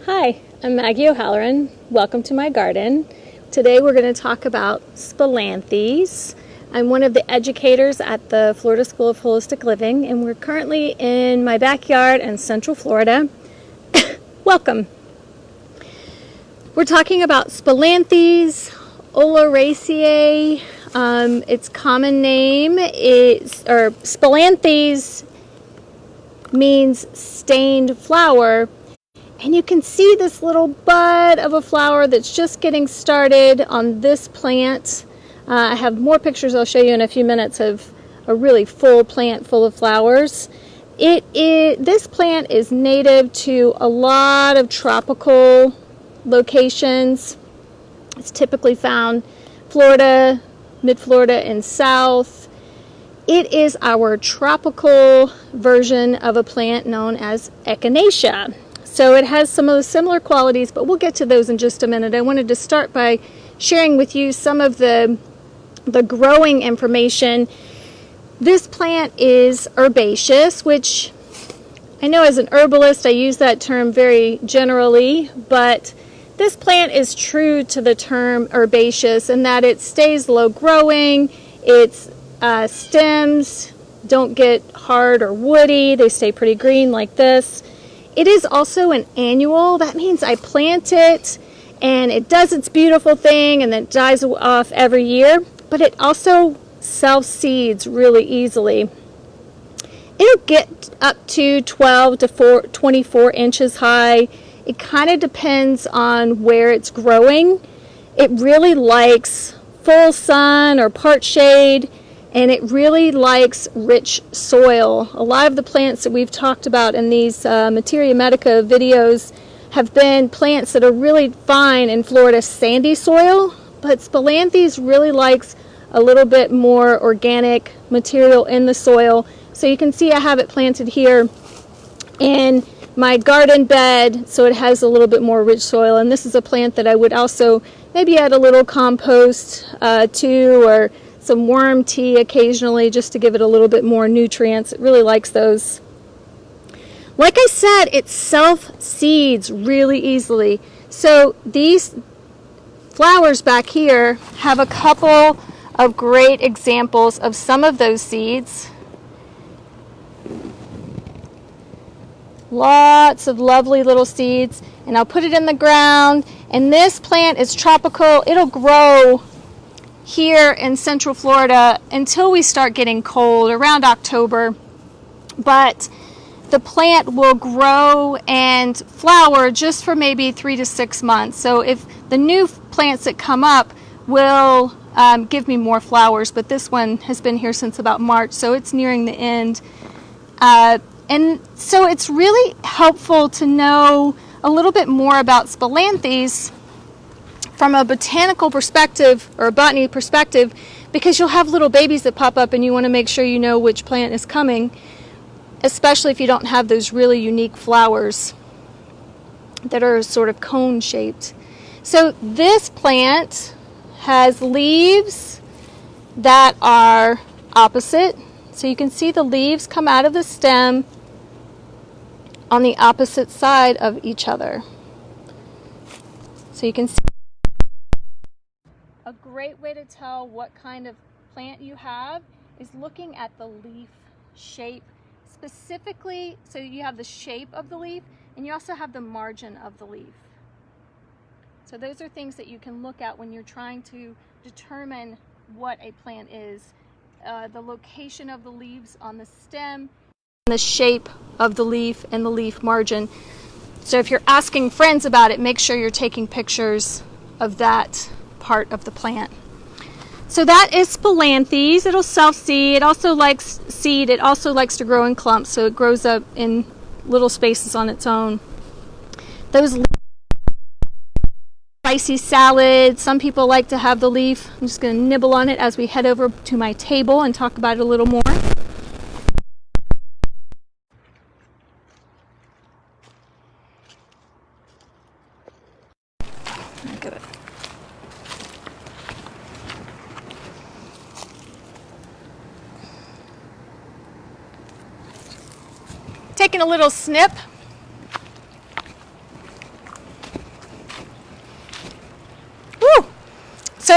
Hi, I'm Maggie O'Halloran. Welcome to my garden. Today we're going to talk about Spilanthes. I'm one of the educators at the Florida School of Holistic Living, and we're currently in my backyard in Central Florida. Welcome. We're talking about Spilanthes oleracea. Its common name is, or Spilanthes means stained flower. And you can see this little bud of a flower that's just getting started on this plant. I have more pictures I'll show you in a few minutes of a really full plant full of flowers. This plant is native to a lot of tropical locations. It's typically found Florida, mid-Florida, and south. It is our tropical version of a plant known as echinacea. So it has some of the similar qualities, but we'll get to those in just a minute. I wanted to start by sharing with you some of the growing information. This plant is herbaceous, which I know as an herbalist I use that term very generally, but this plant is true to the term herbaceous in that it stays low growing, its stems don't get hard or woody, they stay pretty green like this. It is also an annual. That means I plant it and it does its beautiful thing and then it dies off every year, but it also self-seeds really easily. It'll get up to 12 to 24 inches high. It kind of depends on where it's growing. It really likes full sun or part shade, and it really likes rich soil. A lot of the plants that we've talked about in these Materia Medica videos have been plants that are really fine in Florida's sandy soil, but Spilanthes really likes a little bit more organic material in the soil. So you can see I have it planted here in my garden bed, so it has a little bit more rich soil. And this is a plant that I would also maybe add a little compost to, or some worm tea occasionally just to give it a little bit more nutrients. It really likes those. Like I said, it self-seeds really easily. So these flowers back here have a couple of great examples of some of those seeds. Lots of lovely little seeds, and I'll put it in the ground. And this plant is tropical. It'll grow here in Central Florida until we start getting cold around October, but the plant will grow and flower just for maybe 3 to 6 months. So if the new plants that come up will give me more flowers, but this one has been here since about March, so it's nearing the end. And so it's really helpful to know a little bit more about Spilanthes from a botanical perspective or a botany perspective, because you'll have little babies that pop up and you want to make sure you know which plant is coming, especially if you don't have those really unique flowers that are sort of cone shaped. So this plant has leaves that are opposite. So you can see the leaves come out of the stem on the opposite side of each other. So you can see a great way to tell what kind of plant you have is looking at the leaf shape specifically. So you have the shape of the leaf and you also have the margin of the leaf. So those are things that you can look at when you're trying to determine what a plant is. The location of the leaves on the stem, and the shape of the leaf and the leaf margin. So if you're asking friends about it, make sure you're taking pictures of that part of the plant. So that is Spilanthes. It'll self-seed. It also likes seed. It also likes to grow in clumps, so it grows up in little spaces on its own. Those spicy salad. Some people like to have the leaf. I'm just going to nibble on it as we head over to my table and talk about it a little more. Good. Taking a little snip.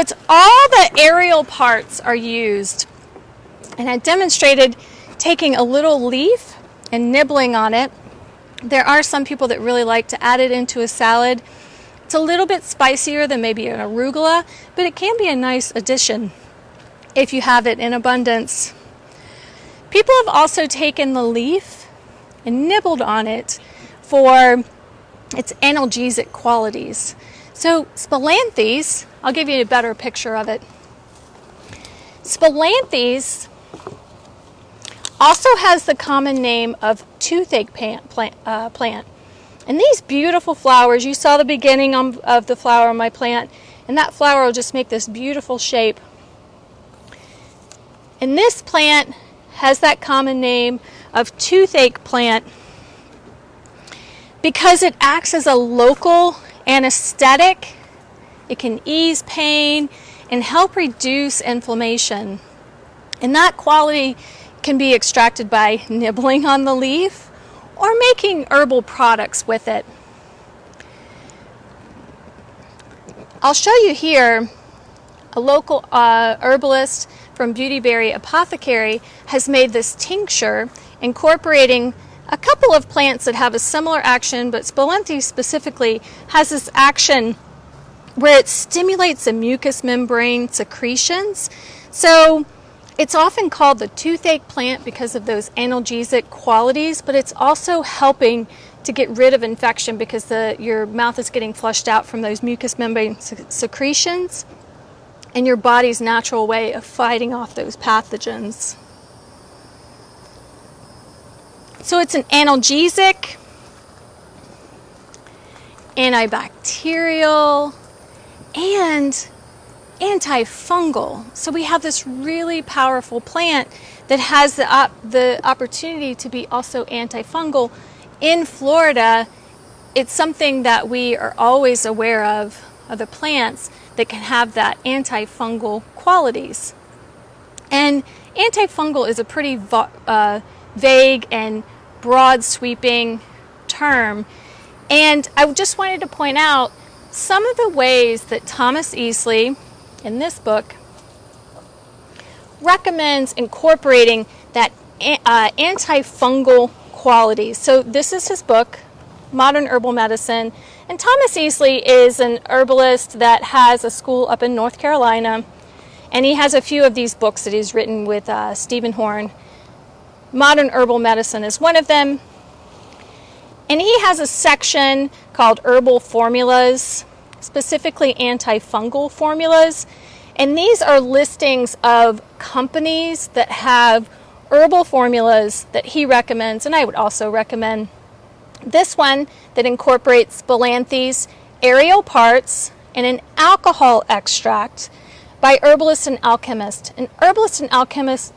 it's all the aerial parts are used. And I demonstrated taking a little leaf and nibbling on it. There are some people that really like to add it into a salad. It's a little bit spicier than maybe an arugula, but it can be a nice addition if you have it in abundance. People have also taken the leaf and nibbled on it for its analgesic qualities. So Spilanthes, I'll give you a better picture of it. Spilanthes also has the common name of toothache plant. And these beautiful flowers, you saw the beginning of the flower on my plant, and that flower will just make this beautiful shape. And this plant has that common name of toothache plant because it acts as a local anesthetic. It can ease pain and help reduce inflammation. And that quality can be extracted by nibbling on the leaf or making herbal products with it. I'll show you here a local herbalist from Beautyberry Apothecary has made this tincture incorporating a couple of plants that have a similar action, but Spilanthes specifically has this action where it stimulates the mucous membrane secretions. So it's often called the toothache plant because of those analgesic qualities, but it's also helping to get rid of infection because your mouth is getting flushed out from those mucous membrane secretions and your body's natural way of fighting off those pathogens. So it's an analgesic, antibacterial, and antifungal. So we have this really powerful plant that has the opportunity to be also antifungal. In Florida, it's something that we are always aware of the plants that can have that antifungal qualities. And antifungal is a pretty vague and broad sweeping term. And I just wanted to point out some of the ways that Thomas Easley in this book recommends incorporating that antifungal qualities. So this is his book, Modern Herbal Medicine. And Thomas Easley is an herbalist that has a school up in North Carolina. And he has a few of these books that he's written with Stephen Horn. Modern Herbal Medicine is one of them. And he has a section called Herbal Formulas, specifically antifungal formulas. And these are listings of companies that have herbal formulas that he recommends, and I would also recommend this one that incorporates Spilanthes, aerial parts, and an alcohol extract by Herbalist and Alchemist. An Herbalist and Alchemist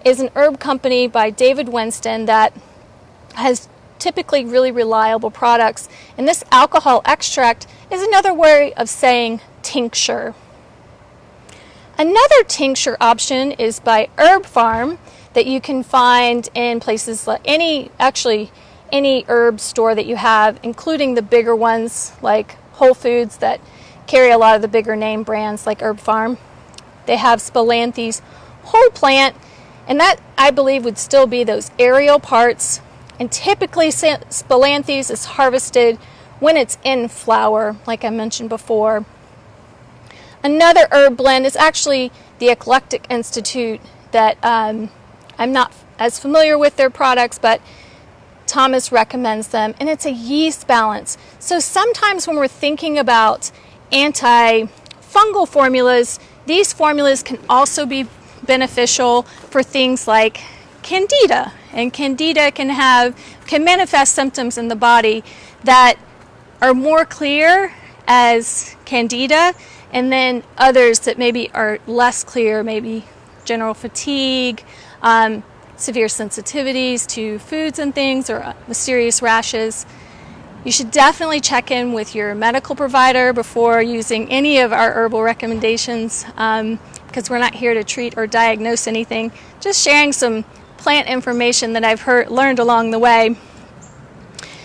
is an herb company by David Winston that has typically really reliable products. And this alcohol extract is another way of saying tincture. Another tincture option is by Herb Farm that you can find in places like any herb store that you have, including the bigger ones like Whole Foods that carry a lot of the bigger name brands like Herb Farm. They have Spilanthes whole plant, and that I believe would still be those aerial parts. And typically Spilanthes is harvested when it's in flower, like I mentioned before. Another herb blend is actually the Eclectic Institute that I'm not as familiar with their products, but Thomas recommends them, and it's a yeast balance. So sometimes when we're thinking about antifungal formulas, these formulas can also be beneficial for things like candida. And candida can manifest symptoms in the body that are more clear as candida, and then others that maybe are less clear, maybe general fatigue, severe sensitivities to foods and things, or mysterious rashes. You should definitely check in with your medical provider before using any of our herbal recommendations, because we're not here to treat or diagnose anything, just sharing some plant information that I've learned along the way.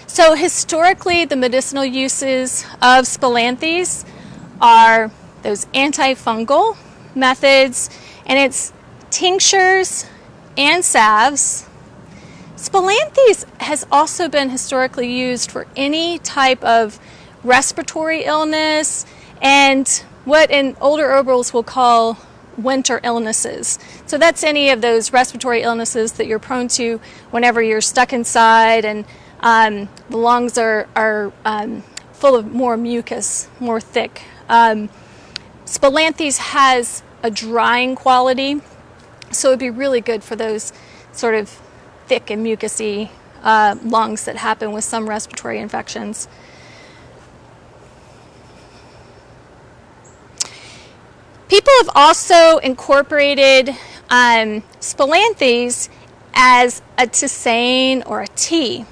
So historically, the medicinal uses of Spilanthes are those antifungal methods, and it's tinctures and salves. Spilanthes has also been historically used for any type of respiratory illness and what in older herbals will call winter illnesses. So that's any of those respiratory illnesses that you're prone to whenever you're stuck inside and the lungs are full of more mucus, more thick. Spilanthes has a drying quality, so it'd be really good for those sort of thick and mucousy lungs that happen with some respiratory infections. People have also incorporated Spilanthes as a tisane or a tea.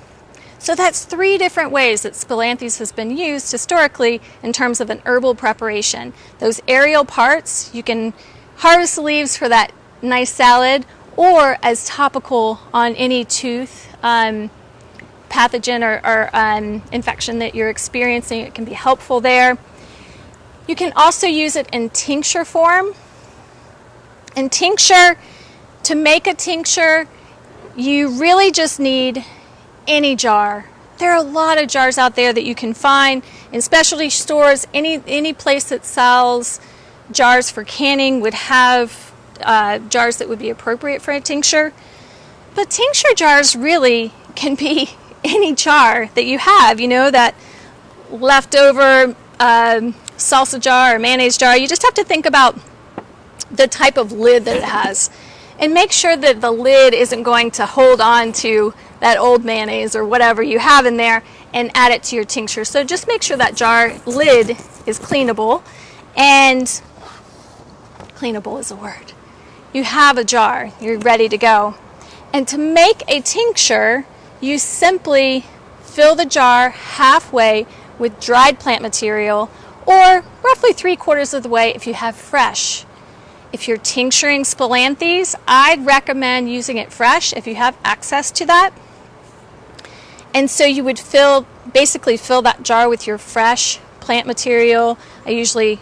So that's 3 different ways that Spilanthes has been used historically in terms of an herbal preparation. Those aerial parts, you can harvest the leaves for that nice salad, or as topical on any tooth pathogen or infection that you're experiencing. It can be helpful there. You can also use it in tincture form. In tincture, to make a tincture, you really just need any jar. There are a lot of jars out there that you can find in specialty stores. Any place that sells jars for canning would have jars that would be appropriate for a tincture. But tincture jars really can be any jar that you have, that leftover salsa jar or mayonnaise jar. You just have to think about the type of lid that it has and make sure that the lid isn't going to hold on to that old mayonnaise or whatever you have in there and add it to your tincture. So just make sure that jar lid is cleanable, and cleanable is a word. You have a jar, you're ready to go. And to make a tincture, you simply fill the jar halfway with dried plant material, or roughly 3/4 of the way if you have fresh. If you're tincturing Spilanthes, I'd recommend using it fresh if you have access to that. And so you would basically fill that jar with your fresh plant material. I usually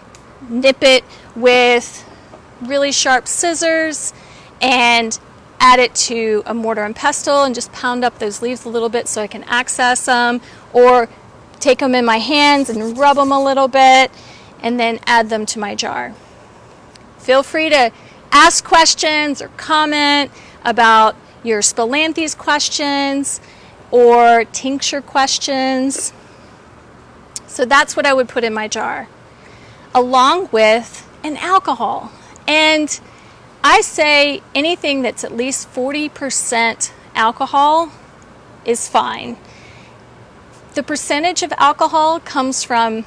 nip it with really sharp scissors and add it to a mortar and pestle and just pound up those leaves a little bit so I can access them, or take them in my hands and rub them a little bit and then add them to my jar. Feel free to ask questions or comment about your Spilanthes questions or tincture questions. So that's what I would put in my jar, along with an alcohol. And I say anything that's at least 40% alcohol is fine. The percentage of alcohol comes from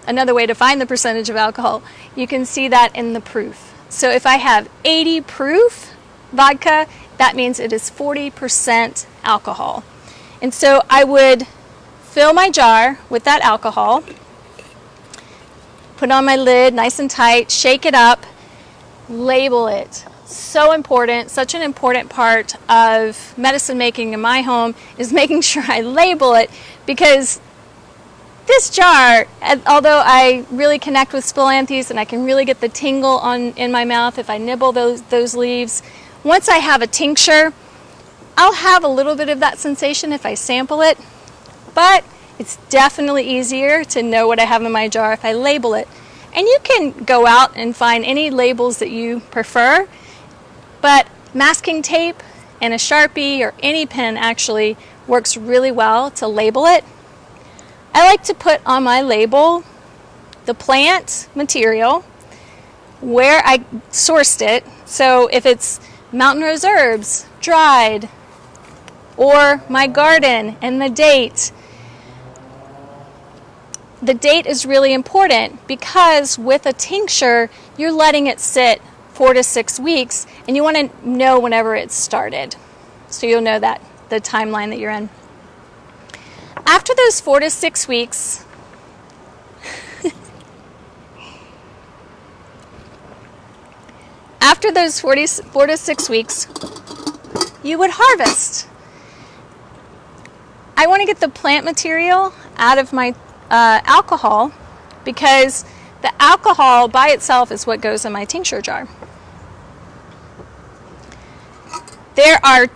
another way to find the percentage of alcohol. You can see that in the proof. So if I have 80 proof vodka, that means it is 40% alcohol. And so I would fill my jar with that alcohol, put on my lid nice and tight, shake it up, label it. So important, such an important part of medicine making in my home is making sure I label it, because this jar, although I really connect with Spilanthes and I can really get the tingle in my mouth if I nibble those leaves, once I have a tincture, I'll have a little bit of that sensation if I sample it, but it's definitely easier to know what I have in my jar if I label it. And you can go out and find any labels that you prefer, but masking tape and a Sharpie or any pen actually works really well to label it. I like to put on my label the plant material, where I sourced it. So if it's mountain rose herbs, dried, or my garden, and the date. The date is really important because with a tincture, you're letting it sit 4 to 6 weeks, and you want to know whenever it started. So you'll know that, the timeline that you're in. After those 4 to 6 weeks, after those 4 to 6 weeks, you would harvest. I want to get the plant material out of my alcohol because The alcohol by itself is what goes in my tincture jar. There are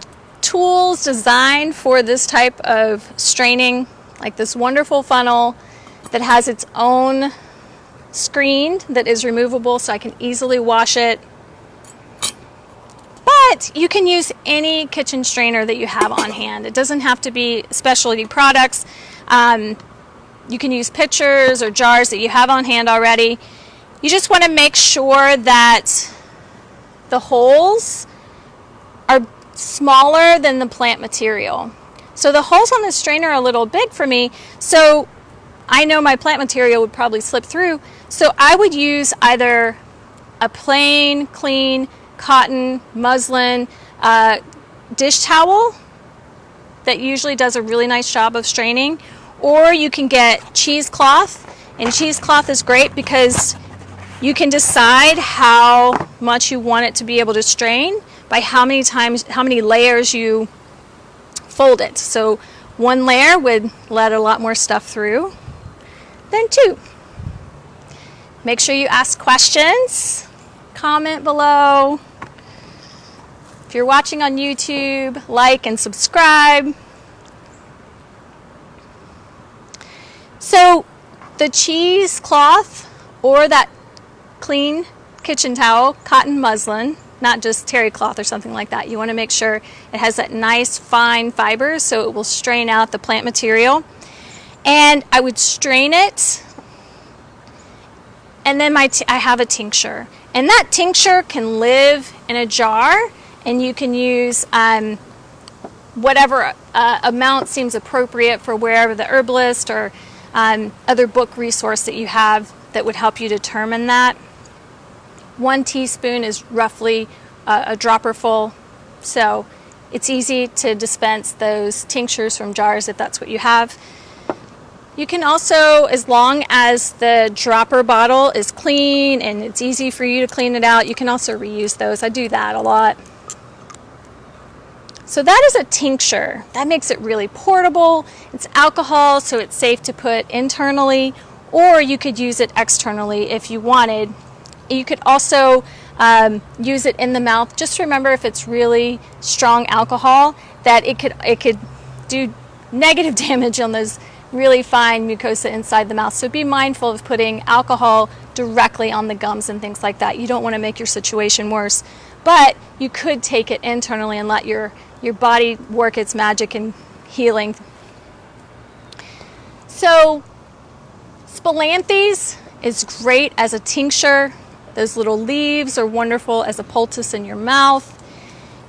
tools designed for this type of straining, like this wonderful funnel that has its own screen that is removable so I can easily wash it. But you can use any kitchen strainer that you have on hand. It doesn't have to be specialty products. You can use pitchers or jars that you have on hand already. You just want to make sure that the holes are smaller than the plant material. So the holes on the strainer are a little big for me, so I know my plant material would probably slip through. So I would use either a plain, clean, cotton, muslin, dish towel that usually does a really nice job of straining, or you can get cheesecloth, and cheesecloth is great because you can decide how much you want it to be able to strain by how many layers you fold it. So one layer would let a lot more stuff through than two. Make sure you ask questions, comment below. If you're watching on YouTube, like and subscribe. So the cheesecloth or that clean kitchen towel, cotton muslin, not just terry cloth or something like that. You want to make sure it has that nice fine fiber so it will strain out the plant material. And I would strain it, and then I have a tincture. And that tincture can live in a jar, and you can use whatever amount seems appropriate for wherever the herbalist or other book resource that you have that would help you determine that. 1 teaspoon is roughly a dropper full, so it's easy to dispense those tinctures from jars if that's what you have. You can also, as long as the dropper bottle is clean and it's easy for you to clean it out, you can also reuse those. I do that a lot. So that is a tincture. That makes it really portable. It's alcohol, so it's safe to put internally, or you could use it externally if you wanted. You could also use it in the mouth. Just remember, if it's really strong alcohol, that it could do negative damage on those really fine mucosa inside the mouth. So be mindful of putting alcohol directly on the gums and things like that. You don't want to make your situation worse. But you could take it internally and let your body work its magic in healing. So Spilanthes is great as a tincture. Those little leaves are wonderful as a poultice in your mouth.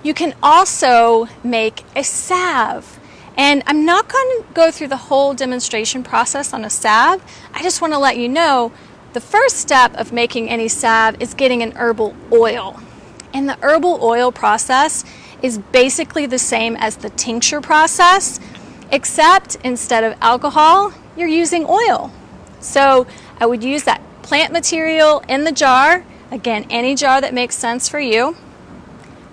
You can also make a salve. And I'm not going to go through the whole demonstration process on a salve. I just want to let you know the first step of making any salve is getting an herbal oil. And the herbal oil process is basically the same as the tincture process, except instead of alcohol, you're using oil. So I would use that plant material in the jar, again, any jar that makes sense for you,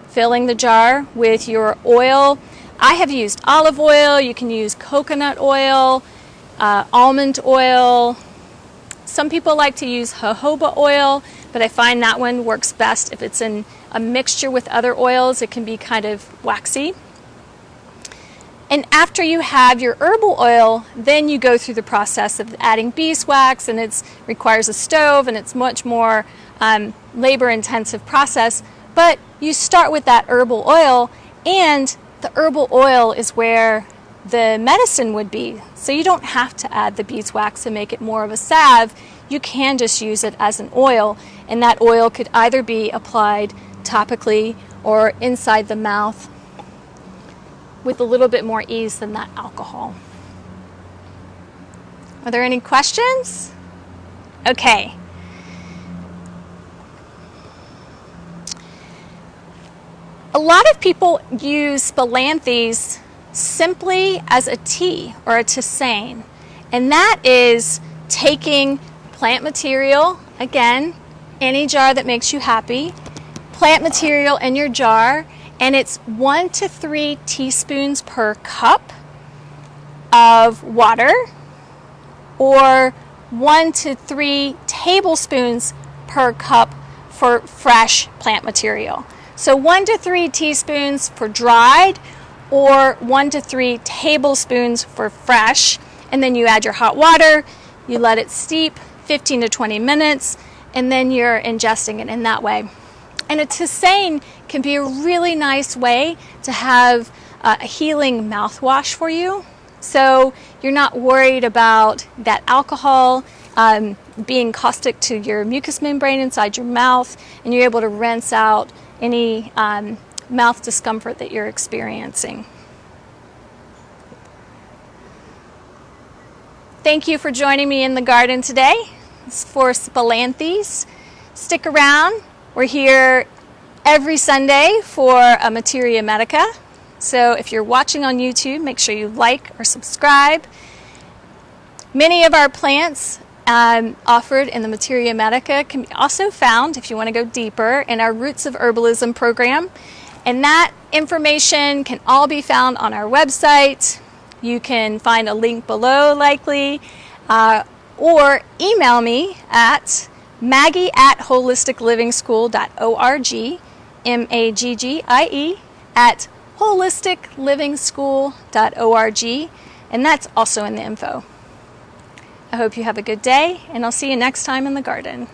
filling the jar with your oil. I have used olive oil. You can use coconut oil, almond oil. Some people like to use jojoba oil, but I find that one works best if it's in a mixture with other oils. It can be kind of waxy. And after you have your herbal oil, then you go through the process of adding beeswax, and it requires a stove, and it's much more labor-intensive process. But you start with that herbal oil, and the herbal oil is where the medicine would be. So you don't have to add the beeswax and make it more of a salve. You can just use it as an oil, and that oil could either be applied topically or inside the mouth with a little bit more ease than that alcohol. Are there any questions? Okay. A lot of people use Spilanthes simply as a tea or a tisane, and that is taking plant material, again, any jar that makes you happy, plant material in your jar, and it's 1 to 3 teaspoons per cup of water, or 1 to 3 tablespoons per cup for fresh plant material. So 1 to 3 teaspoons for dried, or 1 to 3 tablespoons for fresh. And then you add your hot water, you let it steep 15 to 20 minutes, and then you're ingesting it in that way. And a tisane can be a really nice way to have a healing mouthwash for you. So you're not worried about that alcohol being caustic to your mucous membrane inside your mouth, and you're able to rinse out any mouth discomfort that you're experiencing. Thank you for joining me in the garden today. It's for Spilanthes. Stick around. We're here every Sunday for a Materia Medica. So if you're watching on YouTube, make sure you like or subscribe. Many of our plants offered in the Materia Medica can be also found, if you want to go deeper, in our Roots of Herbalism program. And that information can all be found on our website. You can find a link below, likely, or email me at maggie@holisticlivingschool.org, maggie@holisticlivingschool.org, and that's also in the info. I hope you have a good day, and I'll see you next time in the garden.